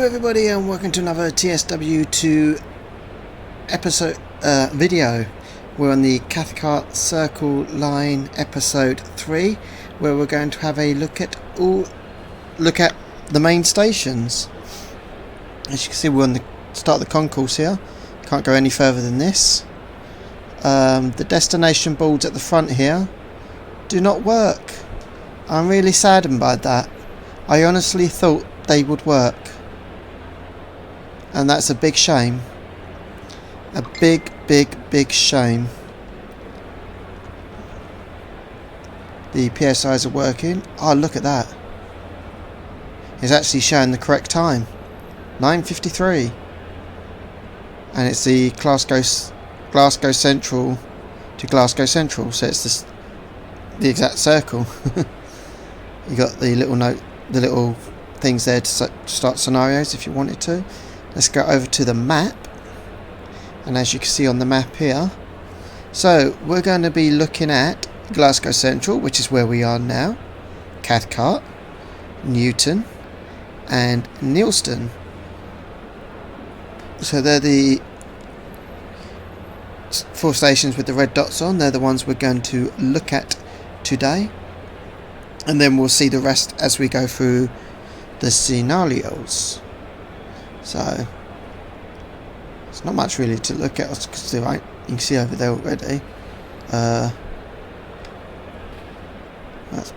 Hello everybody and welcome to another TSW2 episode video. We're on the Cathcart Circle Line episode 3 where we're going to have a look at the main stations. As you can see, we're on the start of the concourse here. Can't go any further than this. The destination boards at the front here do not work. I'm really saddened by that. I honestly thought they would work, and that's a big shame. A big shame. The PSIs are working. Oh, look at that. It's actually showing the correct time, 9:53, and it's the Glasgow Central to Glasgow Central, so it's the exact circle. You got the little things there to start scenarios if you wanted to. Let's go over to the map, and as you can see on the map here, so we're going to be looking at Glasgow Central, which is where we are now, Cathcart, Newton and Neilston. So they're the 4 stations with the red dots on. They're the ones we're going to look at today, and then we'll see the rest as we go through the scenarios. So it's not much really to look at, because you can see over there already. That's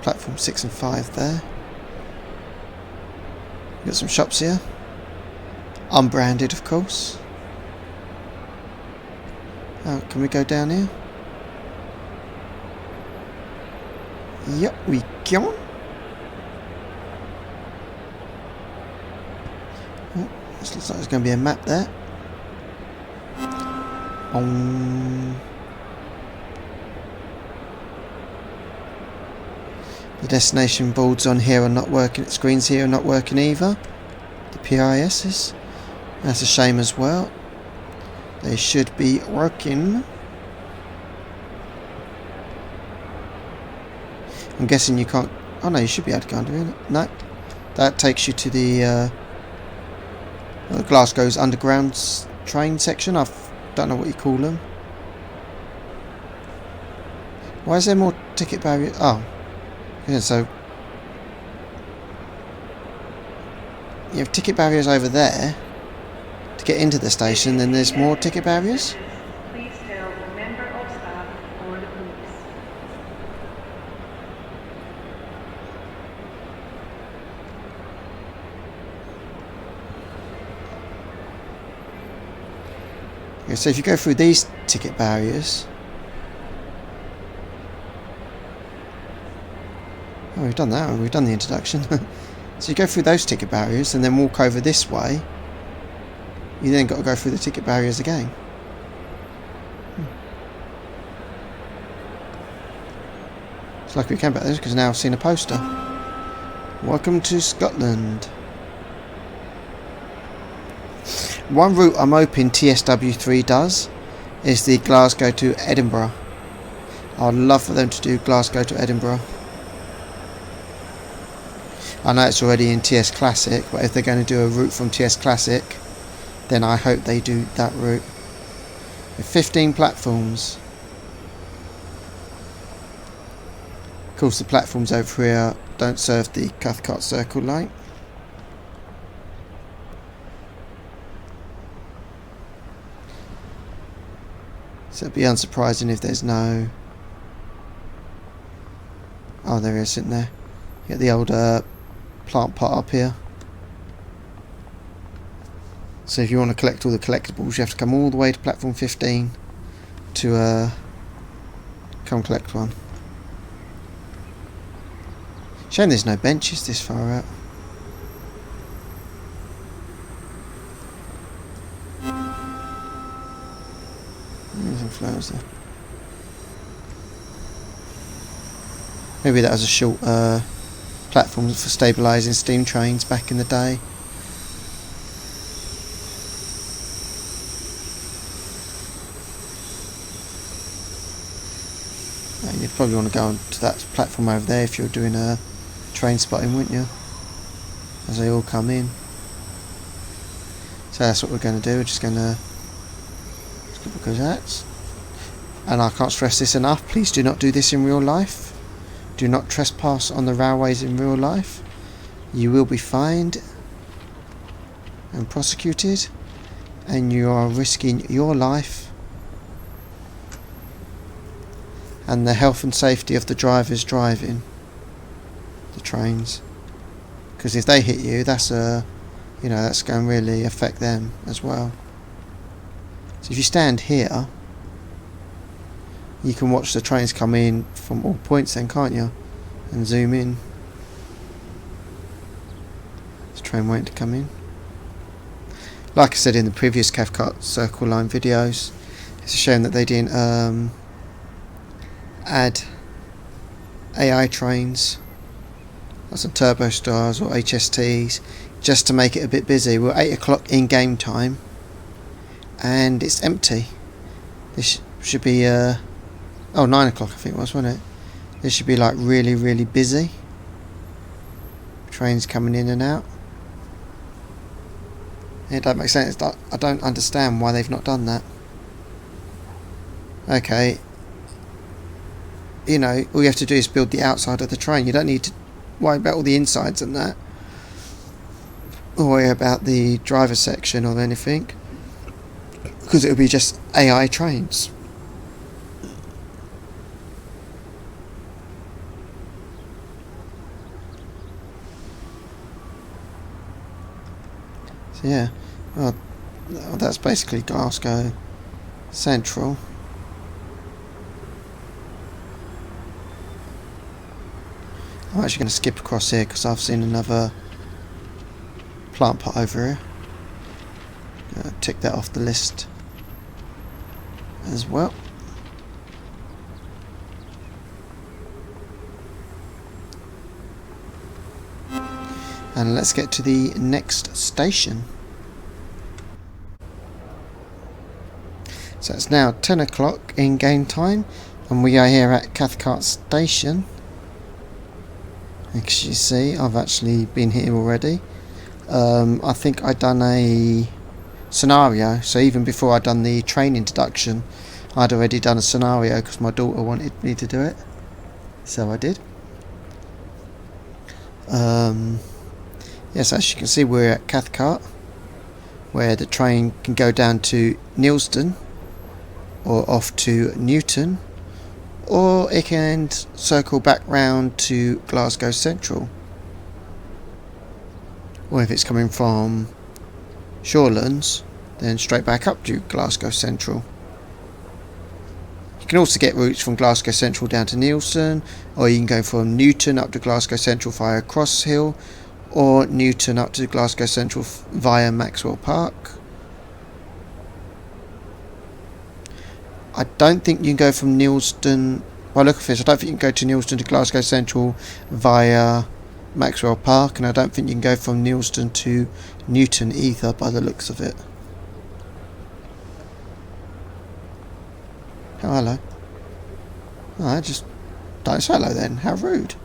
platform 6 and 5 there. Got some shops here, unbranded of course. Oh, can we go down here? Yep, we can. Oh, this looks like there's going to be a map there. The destination boards on here are not working. Screens here are not working either. The PISs. That's a shame as well. They should be working. I'm guessing you can't. Oh no, you should be able to go under it. No, that takes you to the Glasgow's underground train section. I don't know what you call them. Why is there more ticket barriers? Oh, yeah. So you have ticket barriers over there to get into the station. Then there's more ticket barriers. Please tell a member of staff or the police. Okay, so if you go through these ticket barriers, oh, we've done that. We've done the introduction. So you go through those ticket barriers and then walk over this way. You then got to go through the ticket barriers again. It's like we came back there because now I've seen a poster. Welcome to Scotland. One route I'm hoping TSW2 does is the Glasgow to Edinburgh. I'd love for them to do Glasgow to Edinburgh. I know it's already in TS Classic, but if they're going to do a route from TS Classic, then I hope they do that route. With 15 platforms. Of course, the platforms over here don't serve the Cathcart Circle line. So it'd be unsurprising if there's no... Oh, there is, isn't there? You get the old plant pot up here. So if you want to collect all the collectibles, you have to come all the way to platform 15 to come collect one. Shame there's no benches this far out. There's some flowers there. Maybe that was a short platform for stabilising steam trains back in the day. And you'd probably want to go on to that platform over there if you're doing a train spotting, wouldn't you? As they all come in. So that's what we're going to do. We're just going to look at that. And I can't stress this enough. Please do not do this in real life. Do not trespass on the railways in real life. You will be fined and prosecuted, and you are risking your life and the health and safety of the drivers driving the trains. Because if they hit you, that's that's going to really affect them as well. So if you stand here, you can watch the trains come in from all points then, can't you? And zoom in. The train waiting to come in. Like I said in the previous Cathcart Circle Line videos, it's a shame that they didn't add AI trains, like some Turbo Stars or HSTs, just to make it a bit busy. We're 8 o'clock in game time and it's empty. This should be 9 o'clock I think it was, wasn't it? This should be like really, really busy. Trains coming in and out. It don't make sense. I don't understand why they've not done that. Okay, all you have to do is build the outside of the train. You don't need to worry about all the insides and that, or worry about the driver section or anything, because it would be just AI trains. So yeah, well, that's basically Glasgow Central. I'm actually going to skip across here because I've seen another plant pot over here. Tick that off the list as well. And let's get to the next station. So it's now 10 o'clock in game time and we are here at Cathcart Station. As you see, I've actually been here already. I think I'd done a scenario, so even before I'd done the train introduction, I'd already done a scenario because my daughter wanted me to do it, so I did. Yes, as you can see, we're at Cathcart, where the train can go down to Neilston or off to Newton, or it can circle back round to Glasgow Central, or if it's coming from Shorelands, then straight back up to Glasgow Central. You can also get routes from Glasgow Central down to Neilston, or you can go from Newton up to Glasgow Central via Cross Hill, or Newton up to Glasgow Central via Maxwell Park. I don't think you can go from Neilston, by look of this, I don't think you can go to Neilston to Glasgow Central via Maxwell Park, and I don't think you can go from Neilston to Newton either by the looks of it. Oh, hello. Oh, just don't say hello then, how rude.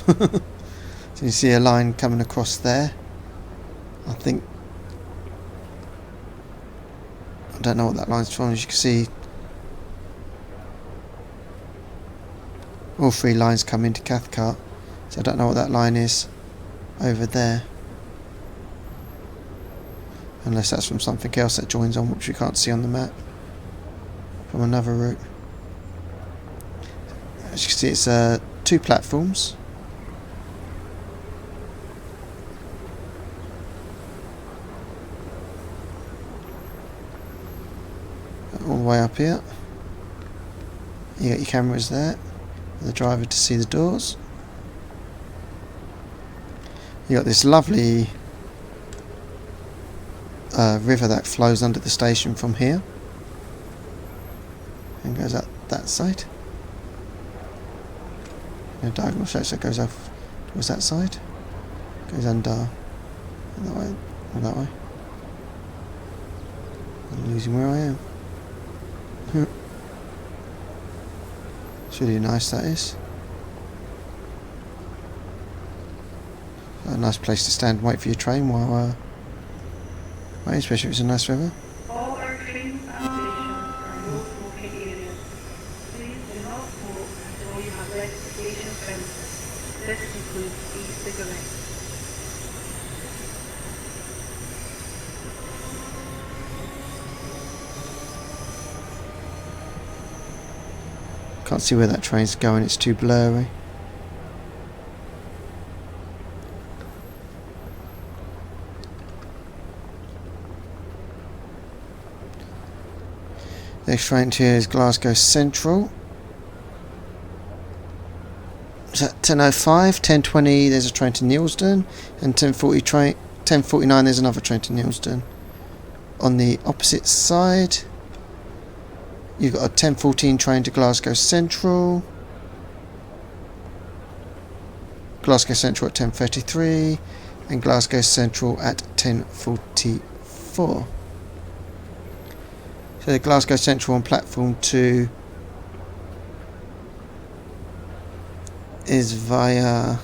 So you see a line coming across there. I don't know what that line's from. As you can see, all three lines come into Cathcart, so I don't know what that line is over there, unless that's from something else that joins on, which we can't see on the map, from another route. As you can see, it's 2 platforms. All the way up here. You got your cameras there for the driver to see the doors. You got this lovely river that flows under the station from here and goes up that side. A diagonal shape, so it goes off towards that side, goes under that way, or that way. I'm losing where I am. It's really nice, that is. A nice place to stand and wait for your train while way, especially if it's a nice weather. All our trains and stations are no smoking areas. Please do not smoke until you have left the station premises. This includes e-cigarettes. Can't see where that train's going, it's too blurry. The next train here is Glasgow Central. Is that 10:05? 10:20 there's a train to Neilsden, and 10:49 there's another train to Neilsden. On the opposite side you've got a 10:14 train to Glasgow Central. Glasgow Central at 10:33 and Glasgow Central at 10:44. So the Glasgow Central on platform 2 is via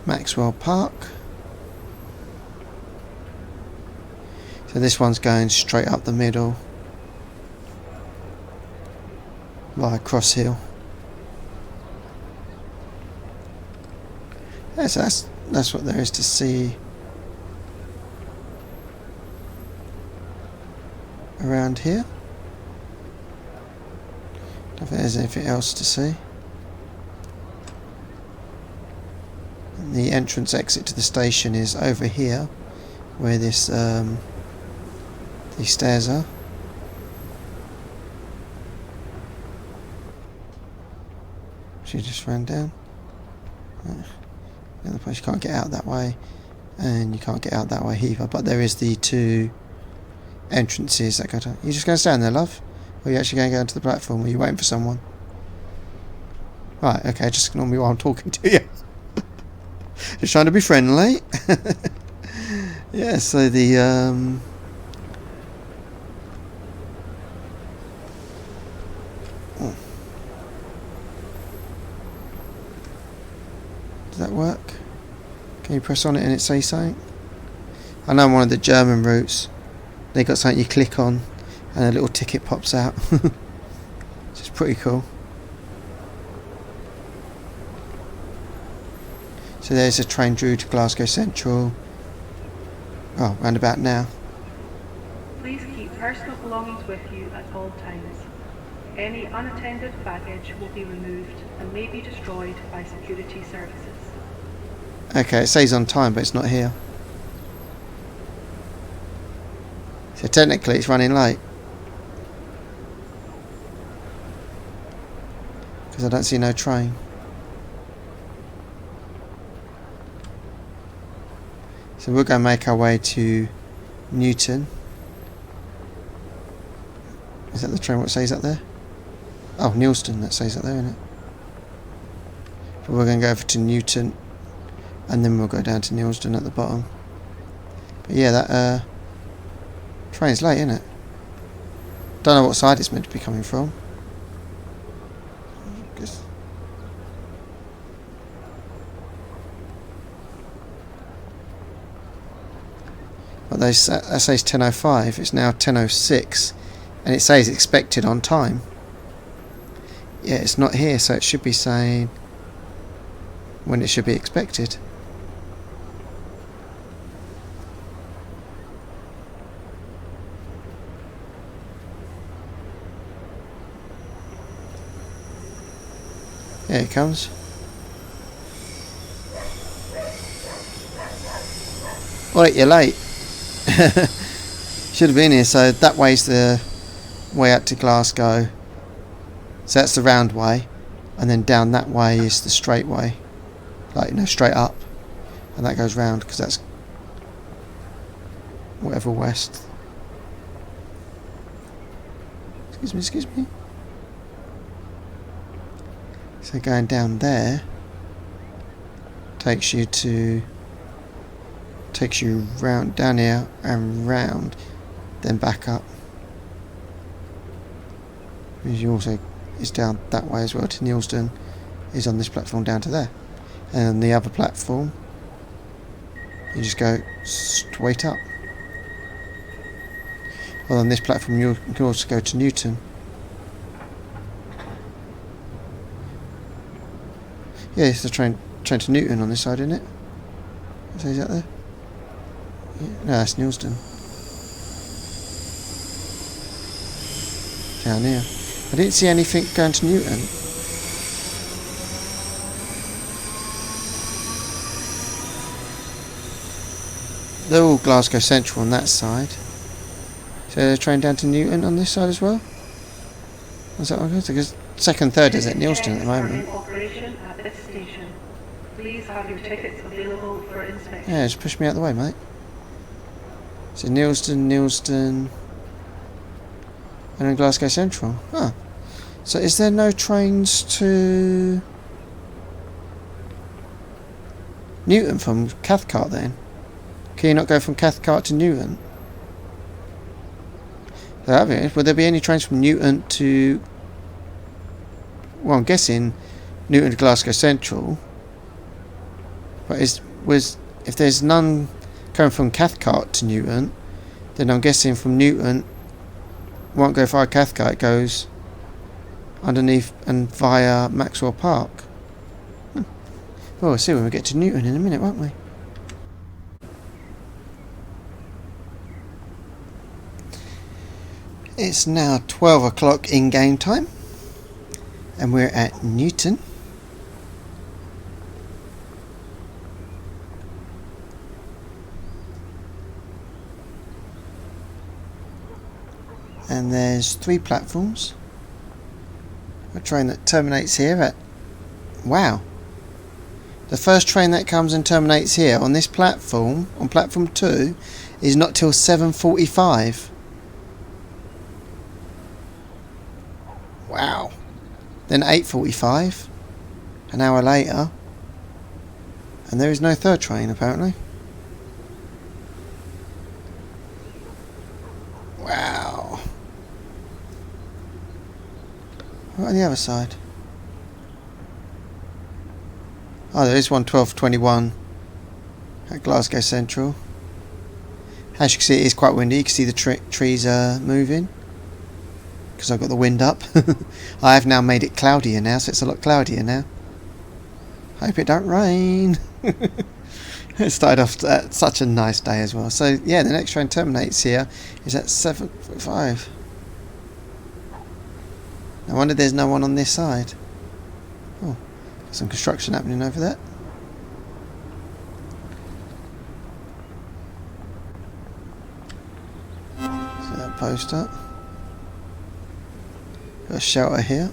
Maxwell Park. So this one's going straight up the middle via Cross Hill. Yeah, so that's what there is to see around here. Don't think there's anything else to see. And the entrance exit to the station is over here, where this these stairs are. She just ran down. The other place you can't get out that way, and you can't get out that way either. But there is the two entrances that go to. You just going to stand there, love? Or are you actually going to go onto the platform? Or are you waiting for someone? Right, okay, just ignore me while I'm talking to you. Just trying to be friendly. Yeah, so the does that work? Can you press on it and it say something? I know on one of the German routes they got something you click on and a little ticket pops out. Which is pretty cool. So there's a train through to Glasgow Central. Oh, round about now. Please keep personal belongings with you at all times. Any unattended baggage will be removed and may be destroyed by security services. Okay, it says on time, but it's not here. So technically it's running late. Because I don't see no train. So we're going to make our way to Newton. Is that the train what says up there? Oh, Neilsden, that says up there, isn't it? But we're going to go over to Newton, and then we'll go down to Neilsden at the bottom. But yeah, that train's late, isn't it? Don't know what side it's meant to be coming from. Guess. But that says 10:05. It's now 10:06, and it says expected on time. Yeah, it's not here, so it should be saying when it should be expected. Here it comes. Alright, you're late. Should have been here. So that way's the way out to Glasgow. So that's the round way, and then down that way is the straight way, like, you know, straight up, and that goes round because that's whatever west. Excuse me. So going down there takes you round down here and round, then back up. You also is down that way as well to Neilsden, is on this platform down to there. And on the other platform, you just go straight up. Well, on this platform you can also go to Newton. Yeah, it's the train to Newton on this side, isn't it? So is that there? Yeah. No, that's Neilston. Down here. I didn't see anything going to Newton. They're all Glasgow Central on that side. So there's a train down to Newton on this side as well? Is that what it is? Because second, third is at Neilston at the moment. Operation at this station. Please have your tickets available for inspection. Yeah, just push me out the way, mate. So Neilston, and then Glasgow Central. Huh. So is there no trains to Newton from Cathcart then? Can you not go from Cathcart to Newton? Would there be any trains from Newton to... Well, I'm guessing Newton to Glasgow Central. But if there's none coming from Cathcart to Newton, then I'm guessing from Newton won't go via Cathcart, it goes underneath and via Maxwell Park. Well, we'll see when we get to Newton in a minute, won't we? It's now 12 o'clock in game time, and we're at Newton. And there's 3 platforms. A train that terminates here at... Wow. The first train that comes and terminates here on this platform, on platform 2, is not till 7:45. Wow. Then 8:45, an hour later, and there is no third train apparently. Wow. What on the other side? Oh, there is one 12:21 at Glasgow Central. As you can see, it is quite windy. You can see the trees are moving because I've got the wind up. I have now made it cloudier now, so it's a lot cloudier now. Hope it don't rain. It started off such a nice day as well. So yeah, the next train terminates here is at 7:05. No wonder there's no one on this side. Oh, some construction happening over there. See that post up. Got a shelter here.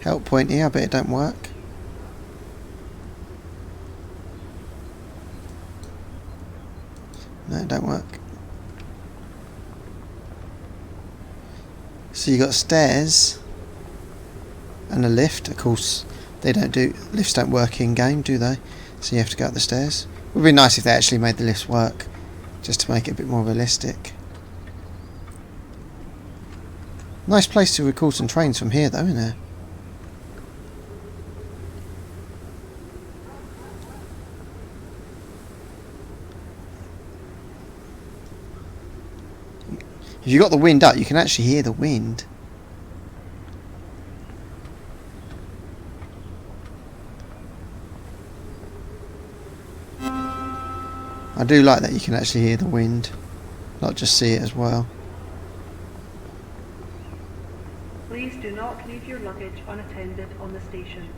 Help point here, I bet it don't work. No, it don't work. So you got stairs and a lift. Of course, lifts don't work in game, do they? So you have to go up the stairs. It would be nice if they actually made the lifts work, just to make it a bit more realistic. Nice place to record some trains from here, though, isn't it? If you got the wind up, you can actually hear the wind. I do like that you can actually hear the wind, not just see it as well. Please do not leave your luggage unattended on the station.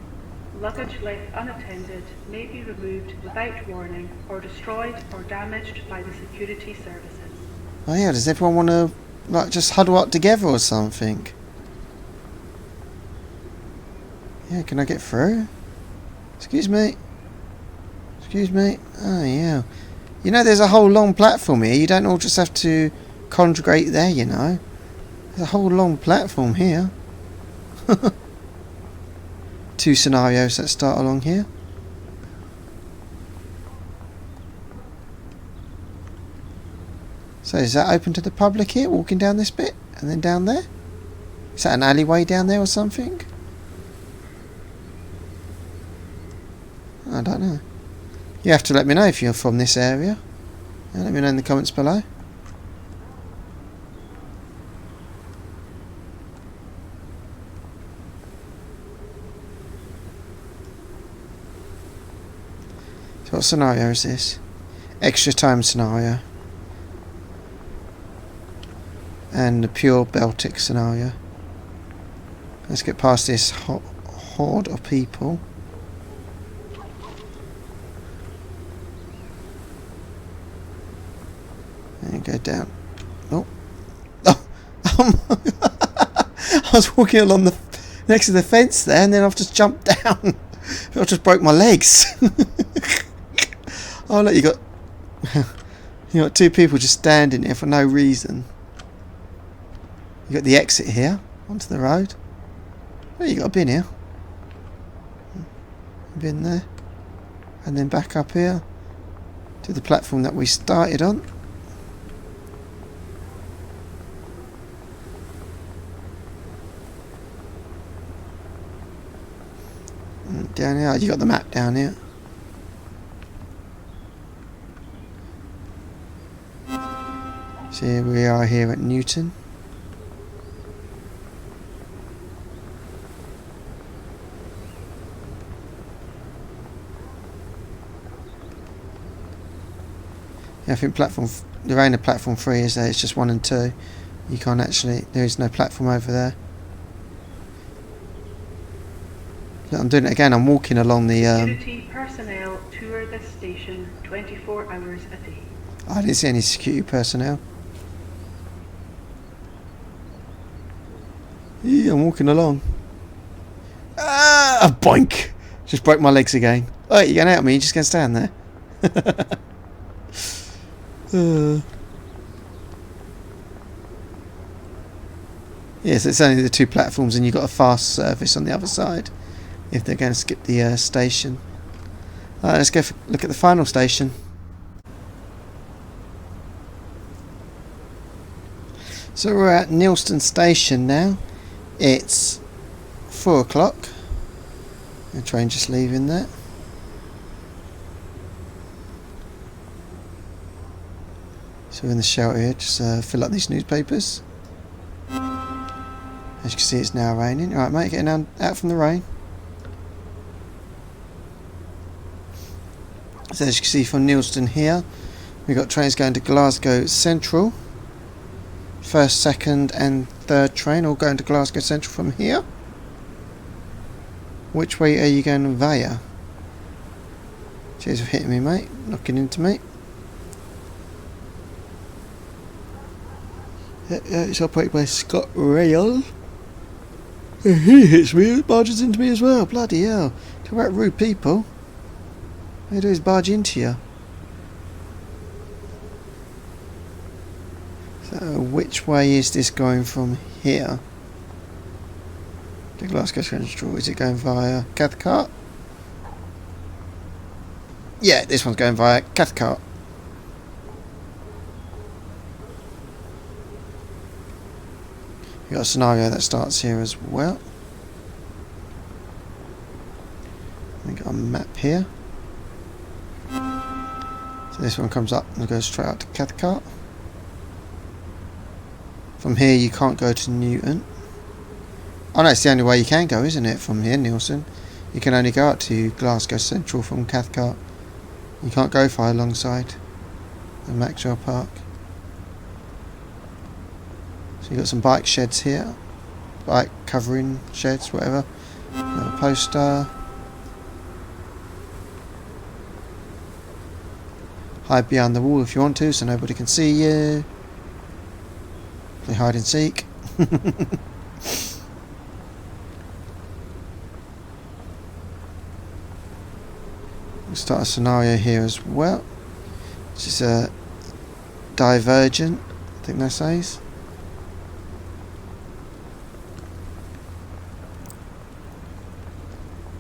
Luggage left unattended may be removed without warning or destroyed or damaged by the security services. Oh yeah, does everyone want to just huddle up together or something? Yeah, can I get through? Excuse me? Excuse me? Oh yeah. You know, there's a whole long platform here. You don't all just have to congregate there, you know. There's a whole long platform here. 2 scenarios that start along here. So is that open to the public here, walking down this bit and then down there? Is that an alleyway down there or something? I don't know. You have to let me know if you're from this area. Let me know in the comments below. So what scenario is this? Extra time scenario. And the pure Baltic scenario. Let's get past this horde of people. And go down. Oh. Oh. I was walking along the next to the fence there, and then I've just jumped down. I just broke my legs. Oh look, you got two people just standing here for no reason. You got the exit here onto the road. Oh, you got a bin here. Bin there, and then back up here to the platform that we started on. And down here, you got the map down here. So here we are here at Newton. Yeah, I think there ain't a platform 3, is there? It's just 1 and 2. You can't actually, there is no platform over there. Look, I'm doing it again, I'm walking along the Security personnel tour this station 24 hours a day. I didn't see any security personnel. Yeah, I'm walking along. Ah, boink! Just broke my legs again. Oh, you're going to help me? You're just going to stand there? Yes, it's only the 2 platforms, and you've got a fast service on the other side if they're going to skip the station. Alright, let's go look at the final station. So we're at Neilston Station now. It's 4 o'clock. The train just leaving there. So we're in the shelter here, just fill up these newspapers. As you can see, it's now raining. Alright mate, getting out from the rain. So as you can see from Neilston here, we've got trains going to Glasgow Central. First, second and third train all going to Glasgow Central from here. Which way are you going via? Cheers for hitting me mate, knocking into me. Yeah, it's operated by Scotrail. He hits me, barges into me as well. Bloody hell. Talk about rude people. All they do is barge into you. So which way is this going from here? To Glasgow Central. Is it going via Cathcart? Yeah, this one's going via Cathcart. You've got a scenario that starts here as well. We've got a map here. So this one comes up and goes straight out to Cathcart. From here you can't go to Newton. Oh no, it's the only way you can go, isn't it? From here, Neilston. You can only go out to Glasgow Central from Cathcart. You can't go far alongside the Maxwell Park. So you've got some bike sheds here. Bike covering sheds, whatever. Another poster. Hide behind the wall if you want to, so nobody can see you. Play hide and seek. We'll start a scenario here as well. This is a Divergent, I think that says.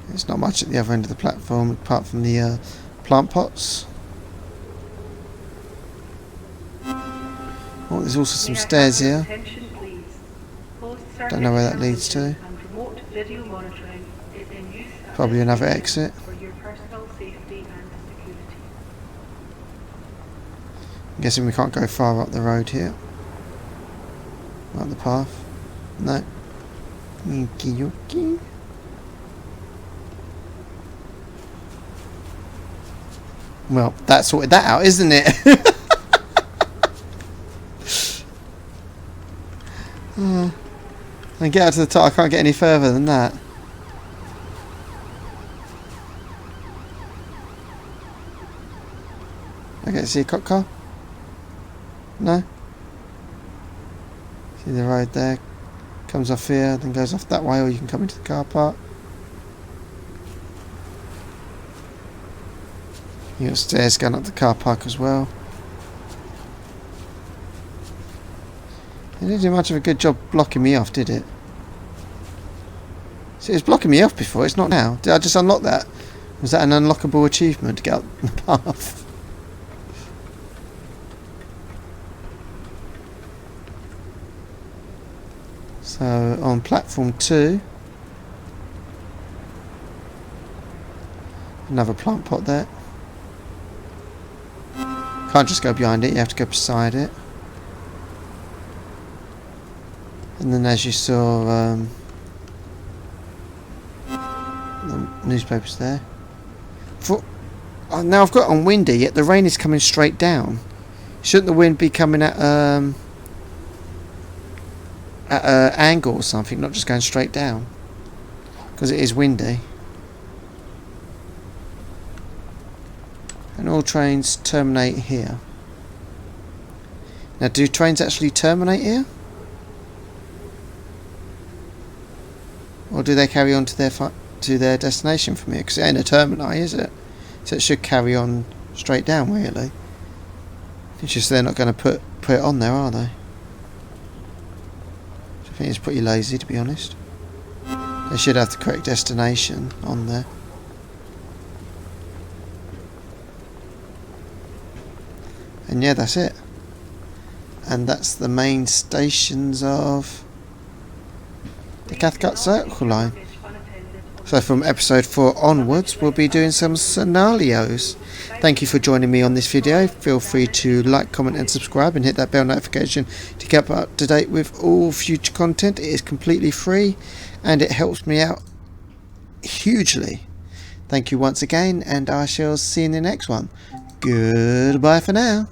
There's not much at the other end of the platform apart from the plant pots. Oh, there's also some stairs here. Attention, please. Post Don't know where that leads to. And remote video monitoring is in use at Probably this another station exit. for your personal safety and security. I'm guessing we can't go far up the road here. Up the path. No. Okie dokie. Well, that sorted that out, isn't it? And get out to the top. I can't get any further than that. Okay, see a cop car? No? See the road there? Comes off here, then goes off that way, or you can come into the car park. You got stairs going up the car park as well. It didn't do much of a good job blocking me off, did it? See, it was blocking me off before, it's not now. Did I just unlock that? Was that an unlockable achievement to get up the path? So, on platform 2. Another plant pot there. Can't just go behind it, you have to go beside it. And then as you saw, the newspapers there. Now I've got it on windy, yet the rain is coming straight down. Shouldn't the wind be coming at an angle or something, not just going straight down? Because it is windy. And all trains terminate here. Now, do trains actually terminate here? Or do they carry on to their destination from here? Because it ain't a terminal, is it? So it should carry on straight down, really. It's just they're not going to put it on there, are they? I think it's pretty lazy, to be honest. They should have the correct destination on there. And yeah, that's it. And that's the main stations of the Cathcart Circle line. So from episode 4 onwards, we'll be doing some scenarios. Thank you for joining me on this video. Feel free to like, comment and subscribe, and hit that bell notification to keep up to date with all future content. It is completely free and it helps me out hugely. Thank you once again, and I shall see you in the next one. Goodbye for now.